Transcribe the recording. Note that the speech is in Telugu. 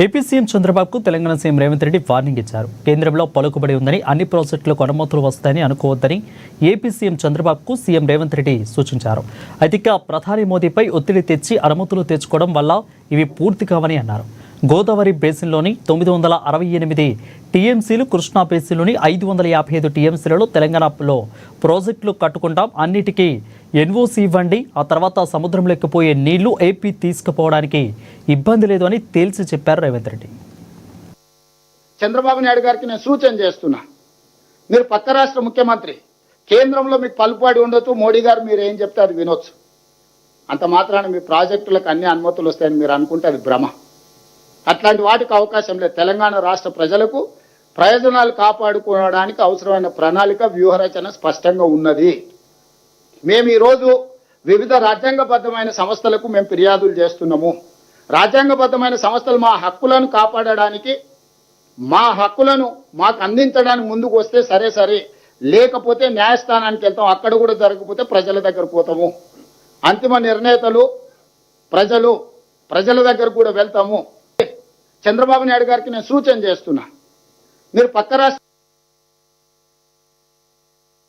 ఏపీ సీఎం చంద్రబాబుకు తెలంగాణ సీఎం రేవంత్ రెడ్డి వార్నింగ్ ఇచ్చారు. కేంద్రంలో పలుకుబడి ఉందని అన్ని ప్రాజెక్టులకు అనుమతులు వస్తాయని అనుకోవద్దని ఏపీ సీఎం చంద్రబాబుకు సీఎం రేవంత్ రెడ్డి సూచించారు. అయితే ప్రధాని మోదీపై ఒత్తిడి తెచ్చి అనుమతులు తెచ్చుకోవడం వల్ల ఇవి పూర్తి కావని అన్నారు. గోదావరి బేసిన్లోని 968 టీఎంసీలు, కృష్ణా బేసిన్లోని 555 టీఎంసీలలో తెలంగాణలో ప్రాజెక్టులు కట్టుకుంటాం. అన్నిటికీ ఎన్ఓసీ ఇవ్వండి, ఆ తర్వాత సముద్రంలోకి పోయే నీళ్లు ఏపీ తీసుకుపోవడానికి ఇబ్బంది లేదు అని తేల్చి చెప్పారు రేవంత్ రెడ్డి. చంద్రబాబు నాయుడు గారికి నేను సూచన చేస్తున్నా, మీరు పక్క రాష్ట్ర ముఖ్యమంత్రి, కేంద్రంలో మీకు పలుపాడి ఉండొచ్చు, మోడీ గారు మీరు ఏం చెప్తే అది వినొచ్చు. అంత మాత్రాన మీ ప్రాజెక్టులకు అన్ని అనుమతులు వస్తాయని మీరు అనుకుంటే అది భ్రమ. అట్లాంటి వాటికి అవకాశం లేదు. తెలంగాణ రాష్ట్ర ప్రజలకు ప్రయోజనాలు కాపాడుకోవడానికి అవసరమైన ప్రణాళిక, వ్యూహరచన స్పష్టంగా ఉన్నది. మేము ఈరోజు వివిధ రాజ్యాంగబద్ధమైన సంస్థలకు మేము ఫిర్యాదులు చేస్తున్నాము. రాజ్యాంగబద్ధమైన సంస్థలు మా హక్కులను కాపాడడానికి, మా హక్కులను మాకు అందించడానికి ముందుకు వస్తే సరే, లేకపోతే న్యాయస్థానానికి వెళ్తాం. అక్కడ కూడా జరగకపోతే ప్రజల దగ్గర పోతాము. అంతిమ నిర్ణేతలు ప్రజల దగ్గర కూడా వెళ్తాము. చంద్రబాబు నాయుడు గారికి నేను సూచన చేస్తున్నా, మీరు పక్క రాష్ట్ర